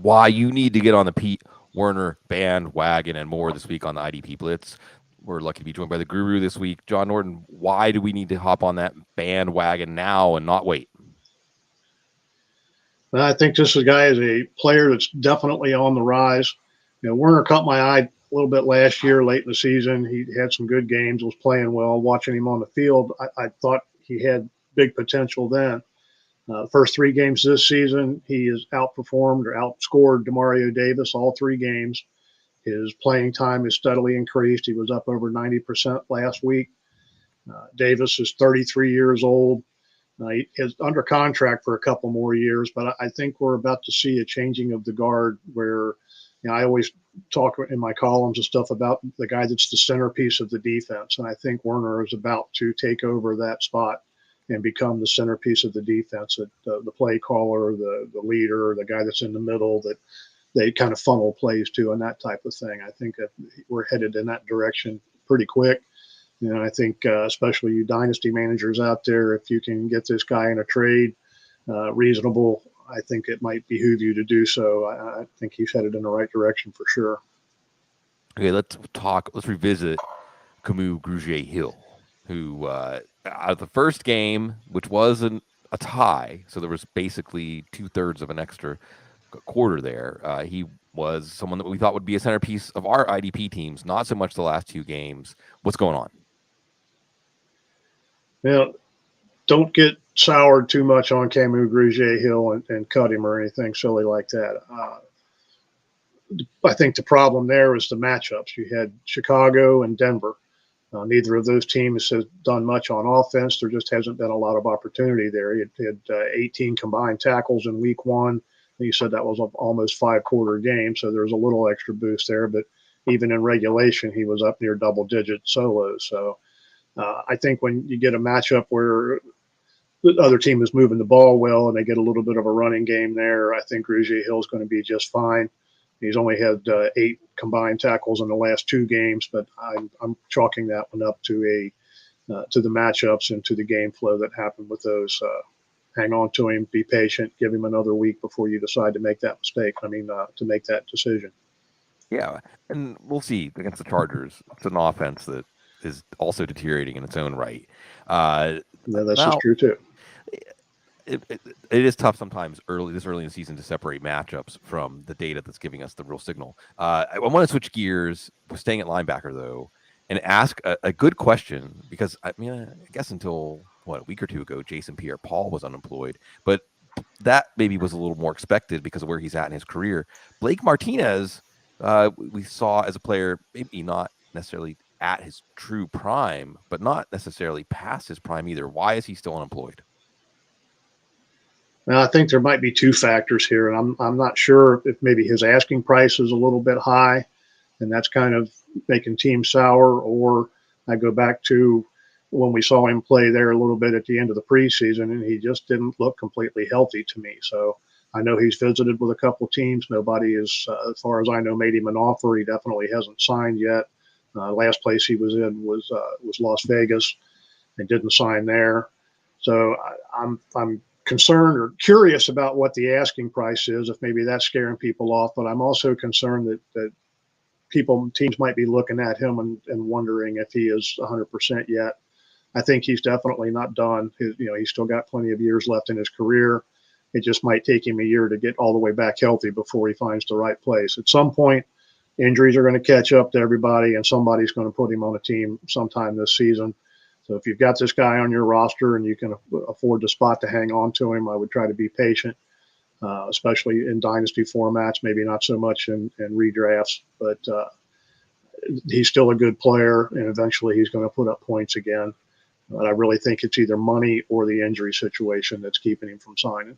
Why you need to get on the Pete Werner bandwagon and more this week on the IDP Blitz. We're lucky to be joined by the guru this week, John Norton. Why do we need to hop on that bandwagon now and not wait? Well, I think this guy is a player that's definitely on the rise. Werner caught my eye a little bit last year, late in the season. He had some good games, was playing well. Watching him on the field, I thought he had big potential then. First 3 games this season, he has outperformed or outscored Demario Davis all 3 games. His playing time has steadily increased. He was up over 90% last week. Davis is 33 years old. He is under contract for a couple more years, but I think we're about to see a changing of the guard where I always talk in my columns and stuff about the guy that's the centerpiece of the defense. And I think Werner is about to take over that spot and become the centerpiece of the defense, the play caller, the leader, the guy that's in the middle that they kind of funnel plays to and that type of thing. I think that we're headed in that direction pretty quick. I think especially you dynasty managers out there, if you can get this guy in a trade reasonable, I think it might behoove you to do so. I think he's headed in the right direction for sure. Okay, let's revisit Camus Grugier-Hill, who out of the first game, which wasn't a tie, so there was basically 2/3 of an extra quarter there. He was someone that we thought would be a centerpiece of our IDP teams, not so much the last 2 games. What's going on? Don't get soured too much on Camus Grugier-Hill and cut him or anything silly like that. I think the problem there is the matchups. You had Chicago and Denver. Neither of those teams has done much on offense. There just hasn't been a lot of opportunity there. He had 18 combined tackles in week 1. You said that was almost 5-quarter game, so there's a little extra boost there. But even in regulation, he was up near double-digit solos. So I think when you get a matchup where the other team is moving the ball well and they get a little bit of a running game there, I think Grugier-Hill is going to be just fine. He's only had 8 combined tackles in the last 2 games, but I'm chalking that one up to the matchups and to the game flow that happened with those. Hang on to him, be patient, give him another week before you decide to make that mistake. To make that decision. Yeah, and we'll see against the Chargers. It's an offense that is also deteriorating in its own right. Yeah, that's just true too. It is tough sometimes this early in the season to separate matchups from the data that's giving us the real signal. I want to switch gears, staying at linebacker though, and ask a good question because I guess until a week or 2 ago, Jason Pierre-Paul was unemployed, but that maybe was a little more expected because of where he's at in his career. Blake Martinez, we saw as a player, maybe not necessarily at his true prime, but not necessarily past his prime either. Why is he still unemployed? Now, I think there might be 2 factors here, and I'm not sure if maybe his asking price is a little bit high, and that's kind of making teams sour, or I go back to when we saw him play there a little bit at the end of the preseason, and he just didn't look completely healthy to me. So I know he's visited with a couple of teams. Nobody is, as far as I know, made him an offer. He definitely hasn't signed yet. Last place he was in was Las Vegas. They didn't sign there. So I'm concerned or curious about what the asking price is, if maybe that's scaring people off. But I'm also concerned that teams might be looking at him and wondering if he is 100% yet. I think he's definitely not done. He's still got plenty of years left in his career. It just might take him a year to get all the way back healthy before he finds the right place. At some point, injuries are going to catch up to everybody, and somebody's going to put him on a team sometime this season. So if you've got this guy on your roster and you can afford the spot to hang on to him, I would try to be patient, especially in dynasty formats, maybe not so much in redrafts. But he's still a good player, and eventually he's going to put up points again. But I really think it's either money or the injury situation that's keeping him from signing.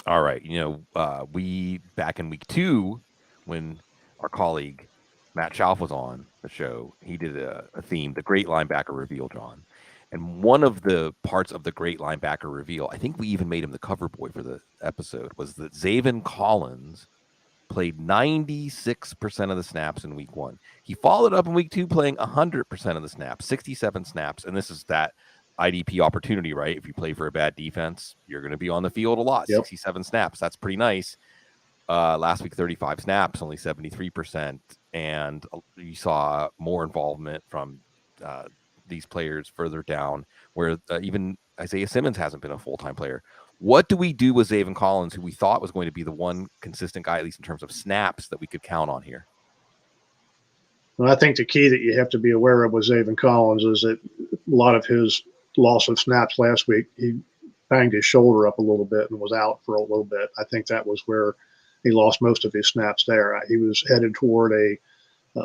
All right. We back in week 2, when our colleague Matt Schauf was on the show, he did a theme, the great linebacker reveal, John. And one of the parts of the great linebacker reveal, I think we even made him the cover boy for the episode, was that Zaven Collins played 96% of the snaps in week 1. He followed up in week 2 playing 100% of the snaps, 67 snaps. And this is that IDP opportunity, right? If you play for a bad defense, you're going to be on the field a lot. Yep. 67 snaps. That's pretty nice. Last week, 35 snaps, only 73%. And you saw more involvement from these players further down, where even Isaiah Simmons hasn't been a full-time player. What do we do with Zaven Collins, who we thought was going to be the one consistent guy, at least in terms of snaps, that we could count on here? Well, I think the key that you have to be aware of with Zaven Collins is that a lot of his loss of snaps last week, he banged his shoulder up a little bit and was out for a little bit. I think that was where he lost most of his snaps there. He was headed toward a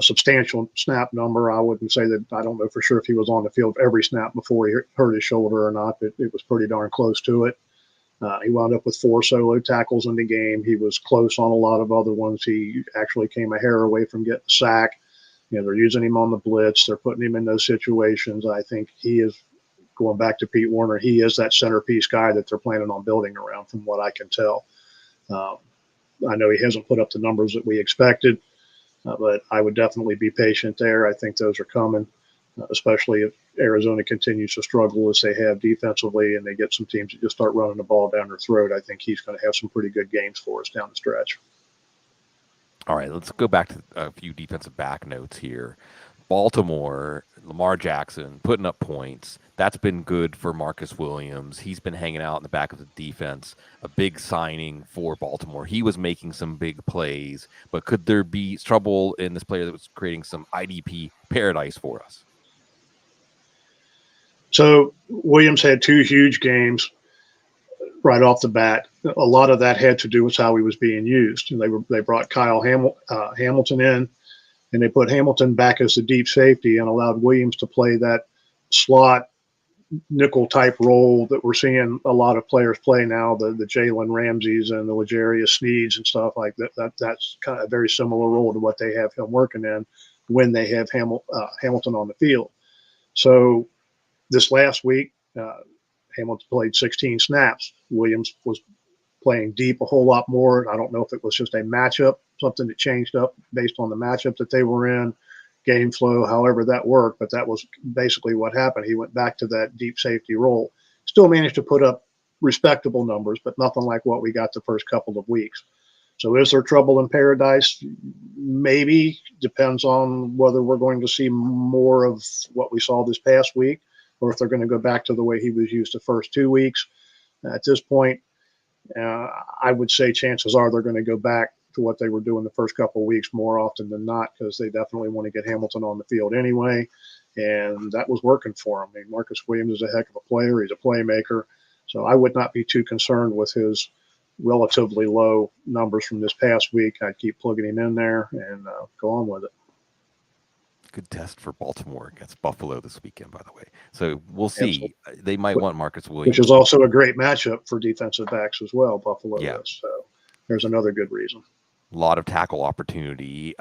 substantial snap number. I wouldn't say that, I don't know for sure if he was on the field every snap before he hurt his shoulder or not, but it was pretty darn close to it. He wound up with 4 solo tackles in the game. He was close on a lot of other ones. He actually came a hair away from getting a sack. They're using him on the blitz. They're putting him in those situations. I think he is, going back to Pete Werner, he is that centerpiece guy that they're planning on building around, from what I can tell. I know he hasn't put up the numbers that we expected, but I would definitely be patient there. I think those are coming, especially if Arizona continues to struggle as they have defensively and they get some teams that just start running the ball down their throat. I think he's going to have some pretty good games for us down the stretch. All right, let's go back to a few defensive back notes here. Baltimore, Lamar Jackson putting up points. That's been good for Marcus Williams. He's been hanging out in the back of the defense. A big signing for Baltimore. He was making some big plays, but could there be trouble in this player that was creating some IDP paradise for us? So Williams had 2 huge games right off the bat. A lot of that had to do with how he was being used. And they brought Kyle Hamilton in, and they put Hamilton back as the deep safety and allowed Williams to play that slot nickel type role that we're seeing a lot of players play now, the Jalen Ramseys and the L'Jarius Sneeds and stuff like that. That's kind of a very similar role to what they have him working in when they have Hamilton on the field. So this last week, Hamilton played 16 snaps. Williams was playing deep a whole lot more. I don't know if it was just a matchup, something that changed up based on the matchup that they were in, game flow, however that worked, but that was basically what happened. He went back to that deep safety role. Still managed to put up respectable numbers, but nothing like what we got the first couple of weeks. So is there trouble in paradise? Maybe. Depends on whether we're going to see more of what we saw this past week, or if they're going to go back to the way he was used the first 2 weeks. At this point, I would say chances are they're going to go back to what they were doing the first couple of weeks more often than not, because they definitely want to get Hamilton on the field anyway. And that was working for him. I mean, Marcus Williams is a heck of a player. He's a playmaker. So I would not be too concerned with his relatively low numbers from this past week. I'd keep plugging him in there and go on with it. Good test for Baltimore against Buffalo this weekend, by the way. So we'll see. Absolutely. They might want Marcus Williams. Which is also a great matchup for defensive backs as well, Buffalo is. So there's another good reason. A lot of tackle opportunity.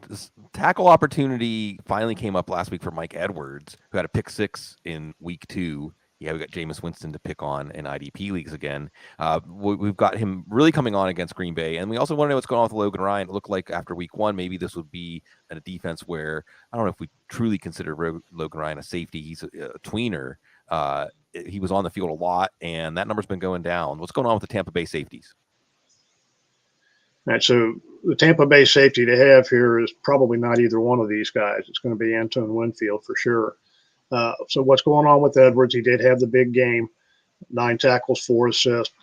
This tackle opportunity finally came up last week for Mike Edwards, who had a pick 6 in week 2. Yeah, we got Jameis Winston to pick on in IDP leagues again. We've got him really coming on against Green Bay. And we also want to know what's going on with Logan Ryan. It looked like after week 1, maybe this would be a defense where, I don't know if we truly consider Logan Ryan a safety. He's a tweener. He was on the field a lot, and that number's been going down. What's going on with the Tampa Bay safeties? All right, so the Tampa Bay safety to have here is probably not either one of these guys. It's going to be Antoine Winfield for sure. So what's going on with Edwards? He did have the big game, 9 tackles, 4 assists.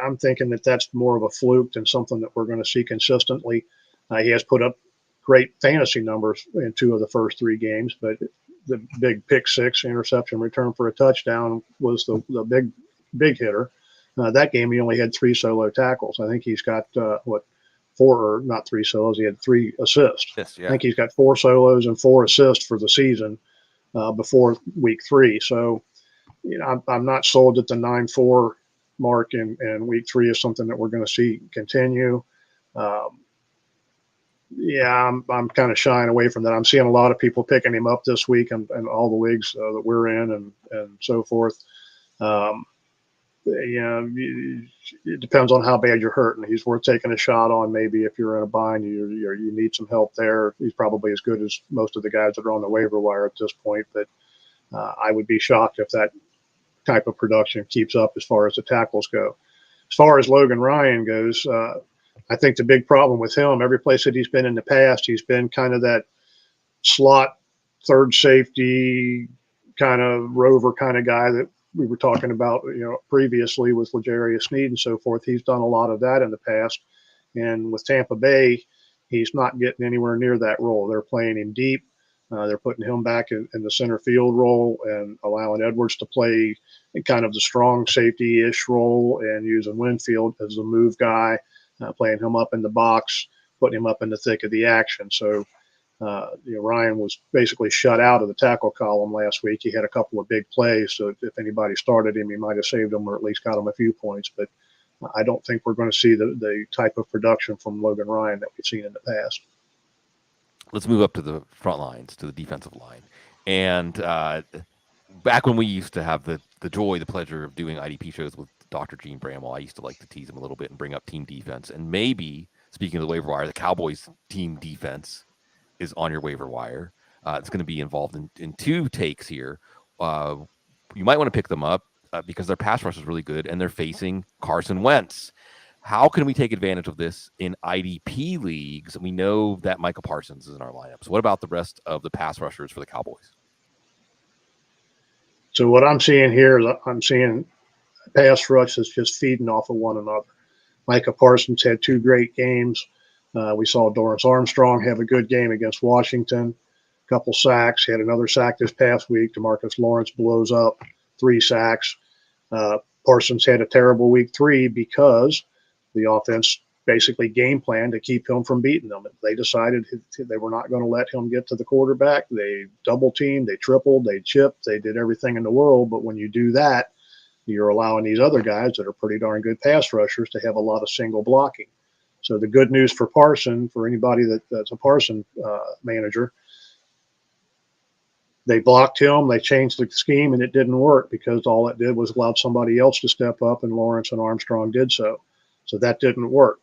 I'm thinking that that's more of a fluke than something that we're going to see consistently. He has put up great fantasy numbers in 2 of the first 3 games, but the big pick 6 interception return for a touchdown was the big hitter. That game, he only had 3 solo tackles. I think he's got 4, or not 3 solos. He had 3 assists. Yes, yeah. I think he's got 4 solos and 4 assists for the season before week 3. So, I'm not sold that the 9-4 mark in week 3 is something that we're going to see continue. yeah, I'm kind of shying away from that. I'm seeing a lot of people picking him up this week and all the leagues that we're in and so forth. Um, it depends on how bad you're hurting. He's worth taking a shot on. Maybe if you're in a bind, you need some help there. He's probably as good as most of the guys that are on the waiver wire at this point. But I would be shocked if that type of production keeps up as far as the tackles go. As far as Logan Ryan goes, I think the big problem with him, every place that he's been in the past, he's been kind of that slot third safety kind of rover kind of guy that we were talking about, previously with L'Jarius Sneed and so forth. He's done a lot of that in the past. And with Tampa Bay, he's not getting anywhere near that role. They're playing him deep. They're putting him back in the center field role and allowing Edwards to play in kind of the strong safety-ish role and using Winfield as the move guy, playing him up in the box, putting him up in the thick of the action. So, Ryan was basically shut out of the tackle column last week. He had a couple of big plays, so if anybody started him, he might have saved him or at least got him a few points. But I don't think we're going to see the type of production from Logan Ryan that we've seen in the past. Let's move up to the front lines, to the defensive line. And back when we used to have the joy, the pleasure of doing IDP shows with Dr. Gene Bramwell, I used to like to tease him a little bit and bring up team defense. And maybe, speaking of the waiver wire, the Cowboys team defense is on your waiver wire. It's going to be involved in two takes here. You might want to pick them up because their pass rush is really good, and they're facing Carson Wentz. How can we take advantage of this in IDP leagues? We know that Micah Parsons is in our lineup. So what about the rest of the pass rushers for the Cowboys? So what I'm seeing here is I'm seeing pass rush is just feeding off of one another. Micah Parsons had two great games. We saw Dorrance Armstrong have a good game against Washington, a couple sacks, had another sack this past week. DeMarcus Lawrence blows up, 3 sacks. Parsons had a terrible week 3 because the offense basically game planned to keep him from beating them. They decided they were not going to let him get to the quarterback. They double teamed, they tripled, they chipped, they did everything in the world. But when you do that, you're allowing these other guys that are pretty darn good pass rushers to have a lot of single blocking. So the good news for Parson, for anybody that's a Parson manager, they blocked him, they changed the scheme, and it didn't work because all it did was allowed somebody else to step up, and Lawrence and Armstrong did so. So that didn't work.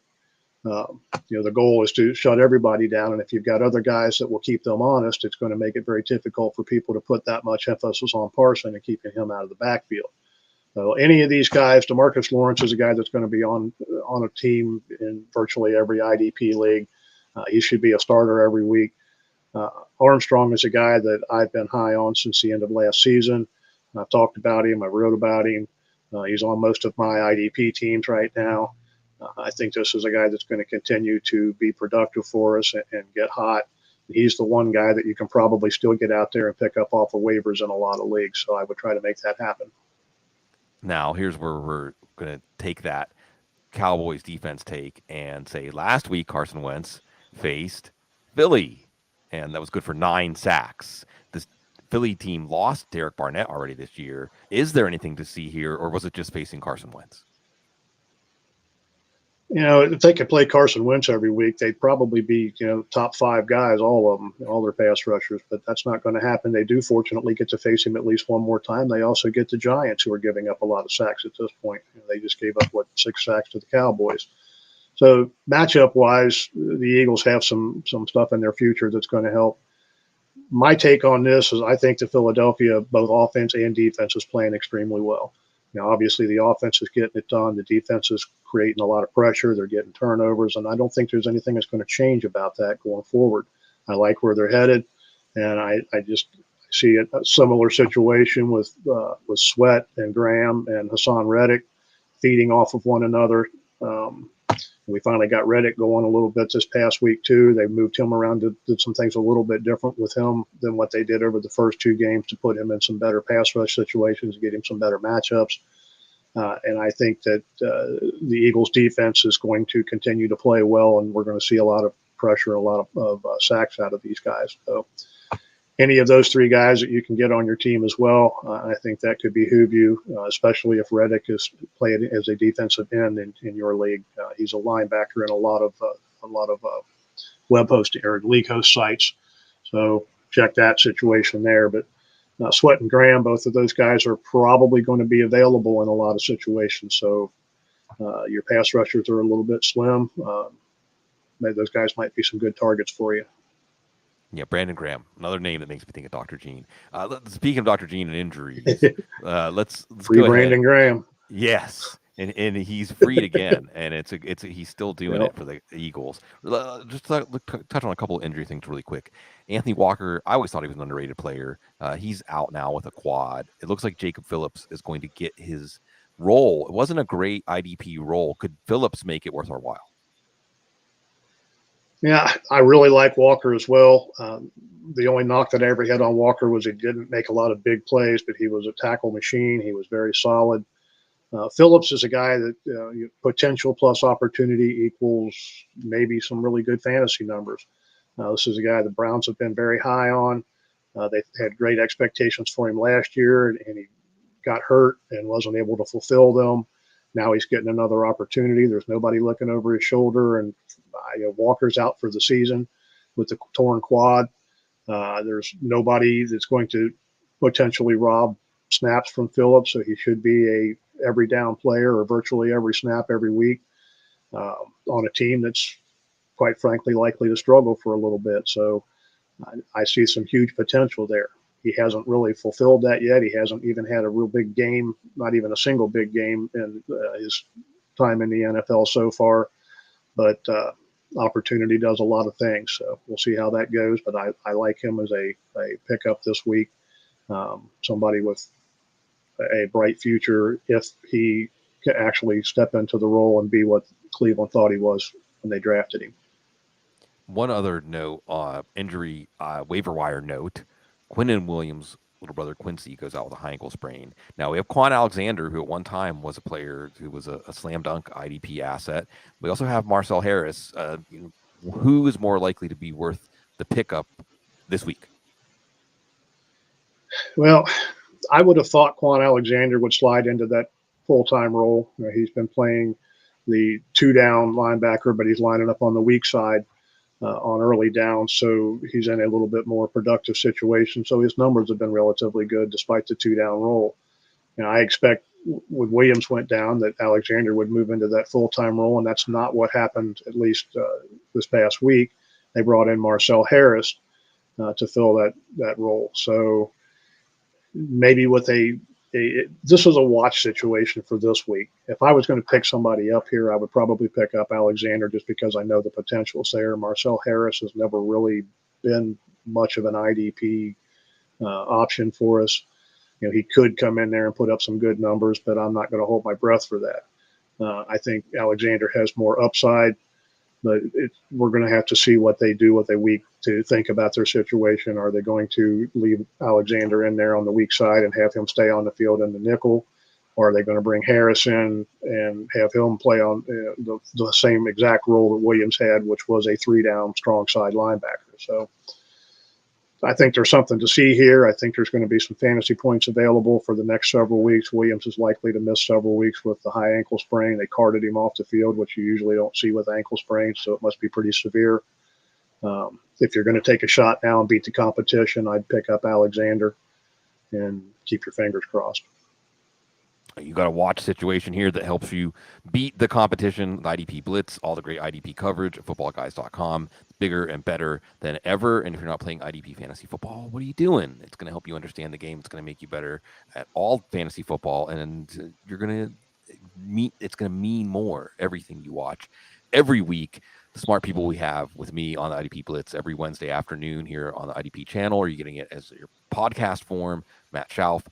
The goal is to shut everybody down, and if you've got other guys that will keep them honest, it's going to make it very difficult for people to put that much emphasis on Parson and keeping him out of the backfield. So any of these guys, DeMarcus Lawrence is a guy that's going to be on a team in virtually every IDP league. He should be a starter every week. Armstrong is a guy that I've been high on since the end of last season. I've talked about him. I wrote about him. He's on most of my IDP teams right now. I think this is a guy that's going to continue to be productive for us and get hot. He's the one guy that you can probably still get out there and pick up off of waivers in a lot of leagues. So I would try to make that happen. Now, here's where we're going to take that Cowboys defense take and say last week Carson Wentz faced Philly, and that was good for 9 sacks. This Philly team lost Derek Barnett already this year. Is there anything to see here, or was it just facing Carson Wentz? If they could play Carson Wentz every week, they'd probably be, top 5 guys, all of them, all their pass rushers. But that's not going to happen. They do fortunately get to face him at least one more time. They also get the Giants, who are giving up a lot of sacks at this point. They just gave up, 6 sacks to the Cowboys. So matchup-wise, the Eagles have some stuff in their future that's going to help. My take on this is I think the Philadelphia, both offense and defense, is playing extremely well. Obviously the offense is getting it done. The defense is creating a lot of pressure. They're getting turnovers, and I don't think there's anything that's going to change about that going forward. I like where they're headed, and I just see a similar situation with Sweat and Graham and Hassan Reddick feeding off of one another. We finally got Reddick going a little bit this past week too. They moved him around, did some things a little bit different with him than what they did over the first 2 games to put him in some better pass rush situations, get him some better matchups. And I think that the Eagles defense is going to continue to play well, and we're going to see a lot of pressure, a lot of sacks out of these guys. So any of those 3 guys that you can get on your team as well, I think that could behoove you, especially if Reddick is playing as a defensive end in your league. He's a linebacker in a lot of web hosting or league host sites. So check that situation there. But Sweat and Graham, both of those guys are probably going to be available in a lot of situations. So your pass rushers are a little bit slim. Maybe those guys might be some good targets for you. Yeah, Brandon Graham, another name that makes me think of Dr. Gene. Speaking of Dr. Gene and injuries, let's Free go Brandon ahead. Graham. Yes, and he's freed again, and he's still doing it for the Eagles. Just touch on a couple of injury things really quick. Anthony Walker, I always thought he was an underrated player. He's out now with a quad. It looks like Jacob Phillips is going to get his role. It wasn't a great IDP role. Could Phillips make it worth our while? Yeah, I really like Walker as well. The only knock that I ever had on Walker was he didn't make a lot of big plays, but he was a tackle machine. He was very solid. Phillips is a guy that potential plus opportunity equals maybe some really good fantasy numbers. This is a guy the Browns have been very high on. They had great expectations for him last year, and he got hurt and wasn't able to fulfill them. Now he's getting another opportunity. There's nobody looking over his shoulder, and Walker's out for the season with the torn quad. There's nobody that's going to potentially rob snaps from Phillips, so he should be a every down player or virtually every snap every week on a team that's quite frankly likely to struggle for a little bit. So I see some huge potential there. He hasn't really fulfilled that yet. He hasn't even had a real big game, not even a single big game in his time in the NFL so far. But opportunity does a lot of things. So we'll see how that goes. But I like him as a pickup this week. Somebody with a bright future if he can actually step into the role and be what Cleveland thought he was when they drafted him. One other note, injury waiver wire note, Quinnen Williams' little brother Quincy goes out with a high ankle sprain. Now we have Quan Alexander, who at one time was a player who was a slam dunk IDP asset. We also have Marcel Harris. Who is more likely to be worth the pickup this week? Well, I would have thought Quan Alexander would slide into that full-time role. He's been playing the two-down linebacker, but he's lining up on the weak side on early downs, so he's in a little bit more productive situation. So his numbers have been relatively good despite the two-down role. I expect when Williams went down that Alexander would move into that full-time role, and that's not what happened, at least this past week. They brought in Marcel Harris to fill that role. So maybe with this is a watch situation for this week. If I was going to pick somebody up here, I would probably pick up Alexander just because I know the potential's there. Marcel Harris has never really been much of an IDP option for us. He could come in there and put up some good numbers, but I'm not going to hold my breath for that. I think Alexander has more upside, but we're going to have to see what they do with a week to think about their situation. Are they going to leave Alexander in there on the weak side and have him stay on the field in the nickel? Or are they going to bring Harris in and have him play on the same exact role that Williams had, which was a three-down strong side linebacker? So I think there's something to see here. I think there's going to be some fantasy points available for the next several weeks. Williams is likely to miss several weeks with the high ankle sprain. They carted him off the field, which you usually don't see with ankle sprains, so it must be pretty severe. If you're going to take a shot now and beat the competition, I'd pick up Alexander and keep your fingers crossed. You got a watch situation here that helps you beat the competition. The IDP Blitz, all the great IDP coverage at footballguys.com. Bigger and better than ever. And if you're not playing IDP fantasy football, what are you doing? It's going to help you understand the game. It's going to make you better at all fantasy football. And it's going to mean more, everything you watch every week. The smart people we have with me on the IDP Blitz every Wednesday afternoon here on the IDP channel. Are you getting it as your podcast form? Matt Schauf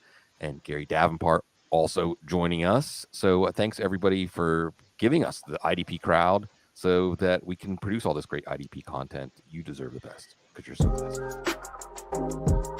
and Gary Davenport also joining us. So thanks everybody for giving us the IDP crowd so that we can produce all this great IDP content. You deserve the best because you're so blessed.